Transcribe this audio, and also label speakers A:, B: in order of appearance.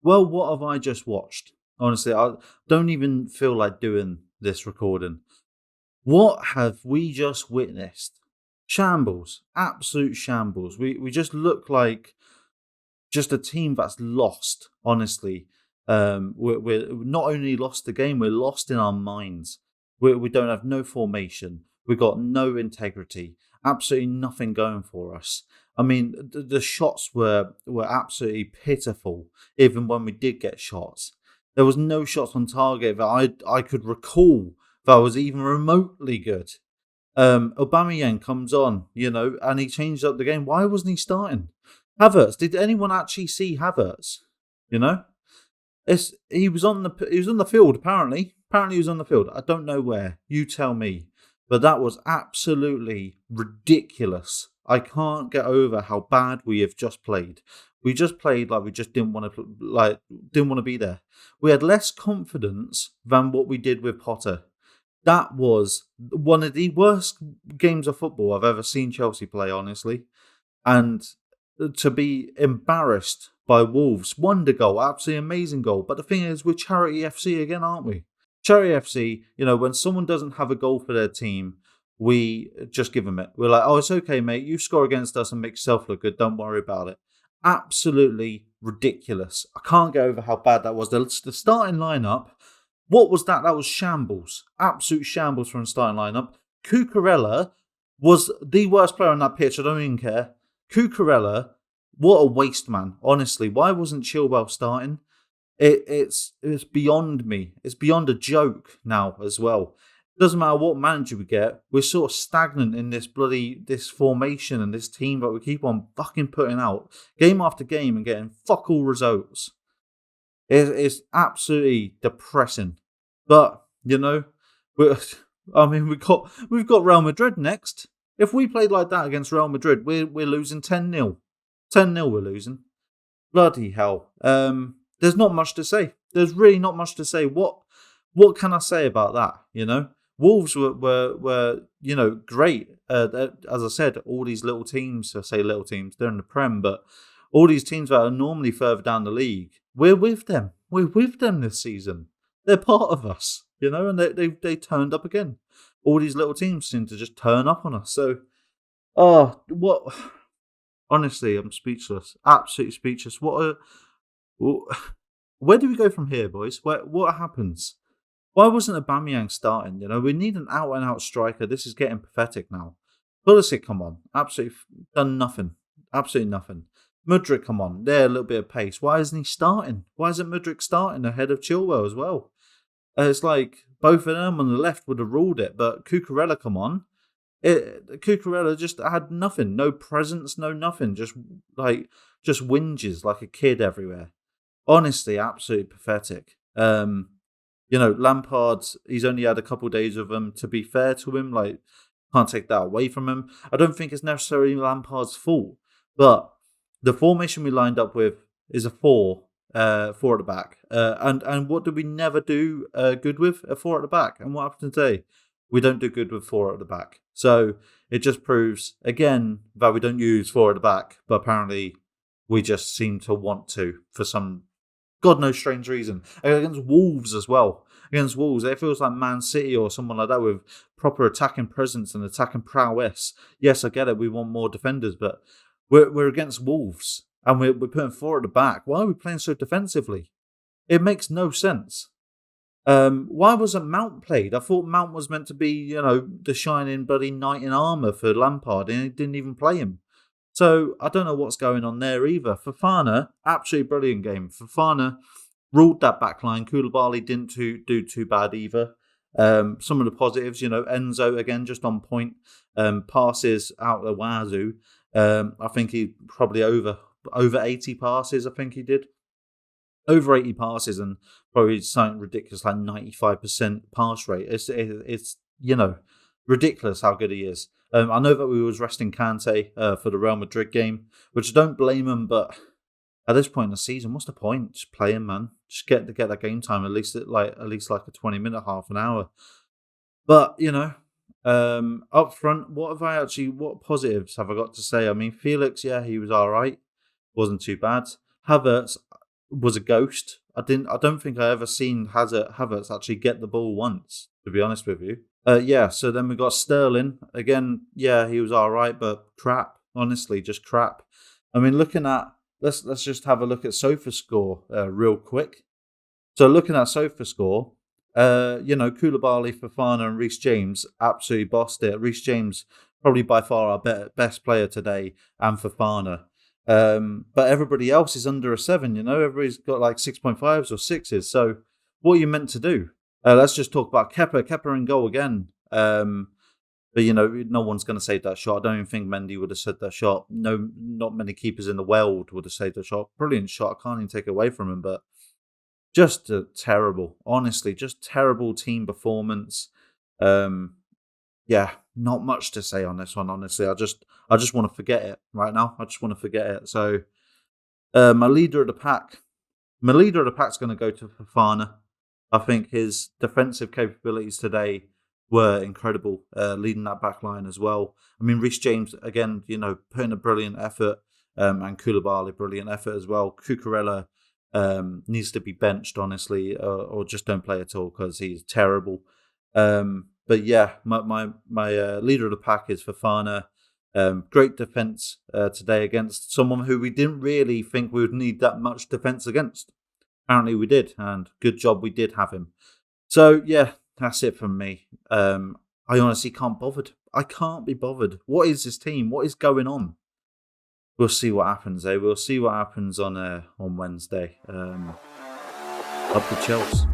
A: Well, what have I just watched? Honestly, I don't even feel like doing this recording. What have we just witnessed? Shambles, absolute shambles. We just look like just a team that's lost. Honestly, we're not only lost the game, we're lost in our minds. We don't have no formation. We got no integrity. Absolutely nothing going for us. I mean, the shots were absolutely pitiful. Even when we did get shots, there was no shots on target that I could recall that was even remotely good. Aubameyang comes on, and he changed up the game. Why wasn't he starting? Havertz. Did anyone actually see Havertz? You know, he was on the field. Apparently he was on the field. I don't know where. You tell me. But that was absolutely ridiculous. I can't get over how bad we have just played. We just played like we just didn't want to be there. We had less confidence than what we did with Potter. That was one of the worst games of football I've ever seen Chelsea play, honestly. And to be embarrassed by Wolves, wonder goal, absolutely amazing goal. But the thing is, we're Charity FC again, aren't we? Charity FC, when someone doesn't have a goal for their team, we just give them it. We're like, oh, it's okay, mate. You score against us and make yourself look good. Don't worry about it. Absolutely ridiculous. I can't get over how bad that was. The starting lineup, what was that? That was shambles. Absolute shambles from the starting lineup. Cucurella was the worst player on that pitch. I don't even care. Cucurella, what a waste, man. Honestly, why wasn't Chilwell starting? It's beyond me. It's beyond a joke now as well. Doesn't matter what manager we get, we're sort of stagnant in this formation and this team that we keep on fucking putting out game after game and getting fuck all results. It's absolutely depressing. But we I mean, we've got Real Madrid next. If we played like that against Real Madrid, we're losing 10-0. 10-0 we're losing. Bloody hell. There's not much to say. There's really not much to say. What can I say about that? Wolves were great. As I said, all these little teams, I say little teams, they're in the Prem, but all these teams that are normally further down the league, we're with them. We're with them this season. They're part of us, and they turned up again. All these little teams seem to just turn up on us. So, what? Honestly, I'm speechless. Absolutely speechless. Where do we go from here, boys? What happens? Why wasn't Aubameyang starting? We need an out and out striker. This is getting pathetic now. Pulisic, come on, absolutely done nothing. Absolutely nothing. Mudryk, come on, there a little bit of pace. Why isn't he starting? Why isn't Mudryk starting ahead of Chilwell as well? It's like both of them on the left would have ruled it, but Cucurella, come on. Cucurella just had nothing, no presence, no nothing. Just whinges like a kid everywhere. Honestly, absolutely pathetic. Lampard, he's only had a couple of days of them. To be fair to him, can't take that away from him. I don't think it's necessarily Lampard's fault, but the formation we lined up with is a four at the back. And what do we never do good with? A four at the back. And what happened today? We don't do good with four at the back. So it just proves, again, that we don't use four at the back, but apparently we just seem to want to for some God knows strange reason. Against Wolves as well. Against Wolves, it feels like Man City or someone like that with proper attacking presence and attacking prowess. Yes, I get it. We want more defenders, but we're against Wolves and we're putting four at the back. Why are we playing so defensively? It makes no sense. Why wasn't Mount played? I thought Mount was meant to be, the shining bloody knight in armour for Lampard, and he didn't even play him. So I don't know what's going on there either. Fofana, absolutely brilliant game. Fofana ruled that backline. Koulibaly didn't do too bad either. Some of the positives, Enzo again just on point. Passes out the wazoo. I think he probably over 80 passes. I think he did over 80 passes and probably something ridiculous like 95% pass rate. It's ridiculous how good he is. I know that we was resting Kante for the Real Madrid game, which I don't blame him, but at this point in the season, what's the point? Just play him, man. Just get that game time at least like a 20-minute, half an hour. But up front, what positives have I got to say? I mean, Felix, yeah, he was all right, wasn't too bad. Havertz, was a ghost. I don't think I ever seen Havertz actually get the ball once, to be honest with you. Yeah, so then we got Sterling. Again, yeah, he was all right, but crap. Honestly, just crap. I mean, looking at let's just have a look at SofaScore real quick. So looking at SofaScore, Koulibaly, Fofana, and Reece James absolutely bossed it. Reece James probably by far our best player today, and Fofana. But everybody else is under a 7. Everybody's got like 6.5s or 6s. So what are you meant to do? Let's just talk about Kepa. Kepa in goal again. But no one's going to save that shot. I don't even think Mendy would have saved that shot. No, not many keepers in the world would have saved that shot. Brilliant shot. I can't even take it away from him, but just terrible. Honestly, just terrible team performance. Yeah, not much to say on this one. Honestly, I just want to forget it right now. I just want to forget it. So, my leader of the pack's going to go to Fofana. I think his defensive capabilities today were incredible, leading that back line as well. I mean, Reece James, again, putting a brilliant effort, and Koulibaly, brilliant effort as well. Cucurella needs to be benched, honestly, or just don't play at all because he's terrible. But yeah, my leader of the pack is Fofana. Great defense today against someone who we didn't really think we would need that much defense against. Apparently we did, and good job we did have him. So yeah, that's it from me. I honestly can't bothered. I can't be bothered. What is this team? What is going on? We'll see what happens, eh? We'll see what happens on Wednesday. Up the Chelsea.